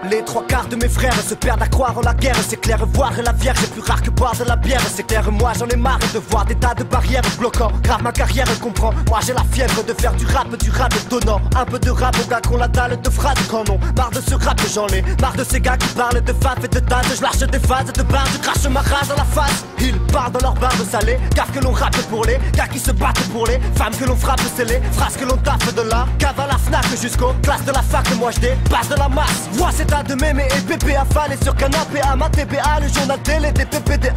Les trois quarts de mes frères se perdent à croire en la guerre. C'est clair, voir la vierge est plus rare que boire de la bière. C'est clair, moi j'en ai marre de voir des tas de barrières bloquant grave ma carrière, comprends. Moi j'ai la fièvre de faire du rap donnant. Un peu de rap aux gars qu'on la dalle de phrases quand non. Marre de ce rap, j'en ai marre de ces gars qui parlent de faf et de tas. Je lâche des phases de barres, je crache ma rage dans la face. Ils parlent dans leur barbe salée, car que l'on rappe pour les gars qui se battent pour les femmes que l'on frappe, c'est les phrases que l'on tape de la cave à la Fnac jusqu'aux classes de la fac. Moi je dépasse de la masse. Vois cet tas de mémés et pépé affalés sur canapé à ma TBA, le journal télé des PPDA.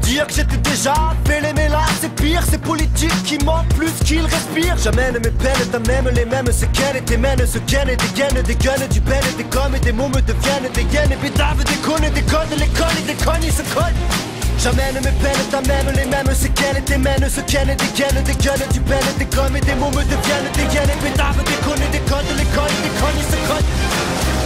Dire que j'étais déjà fêlé, mais là c'est pire, c'est politique qui ment plus qu'ils respirent. J'amène mes peines, t'as même les mêmes séquelles et tes mènes se gainent et des gaines, des guns, du peine et des gommes et des mots me deviennent des hyènes et bédaves, des connes, des codes, l'école et des connes, ils se cognent. J'amène mes peines, t'as même les mêmes séquelles et tes mènes se gainent des gaines, des guns, du peine et des gommes et des mots me deviennent des hyènes et bédaves, des connes, des codes, l'école et des connes, ils se cognent.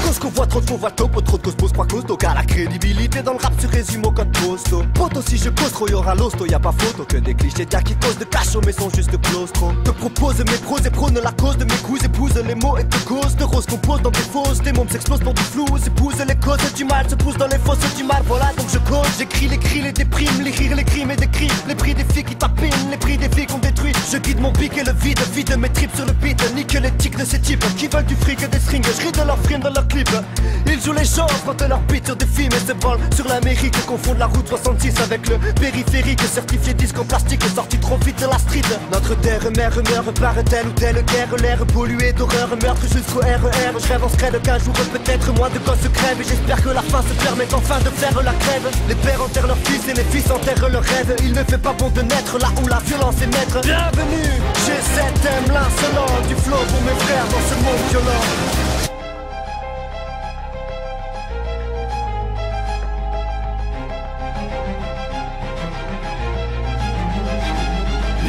Cause qu'on voit trop de faux, voit topo, trop de cause pose pas costaud. Car la crédibilité dans le rap se résume au code postal. Poto si je cause trop y'aura l'hosto, y'a pas photo que des clichés d'y'a qui causent de cachot mais sont juste claustro. Te propose mes pros et prône la cause de mes coups, épouse les mots et te cause de roses qu'on pose dans des fausses. Des mômes s'explosent pour du flou, épouse les causes du mal, se pousse dans les fosses du mal. Voilà donc je cause, j'écris les cris, les déprimes, les rires, les crimes et des cris. Les prix des filles qui tapinent, les prix des filles qu'on détruit. Je guide mon pic et le vide, vide mes tripes sur le beat. Nique les tics de ces types qui veulent du fric et des strings. Je ris de leurs frimes dans leurs clips. Ils jouent les gens quand leur beat sur des films et se branlent sur l'Amérique. Confondent la route 66 avec le périphérique. Certifié disque en plastique, sorti trop vite de la street. Notre terre meurt par telle ou telle guerre. L'air pollué d'horreur, meurtre jusqu'au RER. Je rêve en secret qu'un jour peut-être moins de gosses crèvent. Et j'espère que la fin se permette enfin de faire la crève. Les pères enterrent leurs fils et les fils enterrent leurs rêves. Il ne fait pas bon de naître là où la violence est maître. Bienvenue chez cet homme l'insolent. Du flow pour mes frères dans ce monde violent.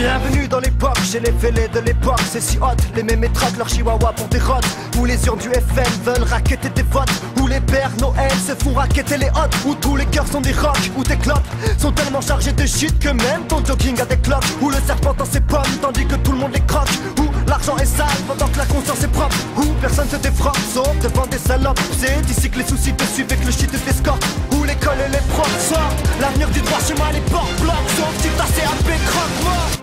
Bienvenue dans l'époque, j'ai les fêlés de l'époque, c'est si hot. Les mêmes traquent leur chihuahua pour des rottes. Où les urnes du FN veulent raqueter des votes. Où les pères Noël se font raqueter les hottes. Où tous les cœurs sont des rocks. Où tes clopes sont tellement chargés de shit que même ton jogging a des cloques. Où le serpent dans ses pommes tandis que tout le monde les croque. Où l'argent est sale pendant que la conscience est propre. Où personne se défroque sauf devant des salopes. C'est ici que les soucis te suivent et que le shit t'escorte. Où l'école et les profs sortent. L'avenir du droit chemin les portes bloquent. Sauf si t'as CAP croque-mort.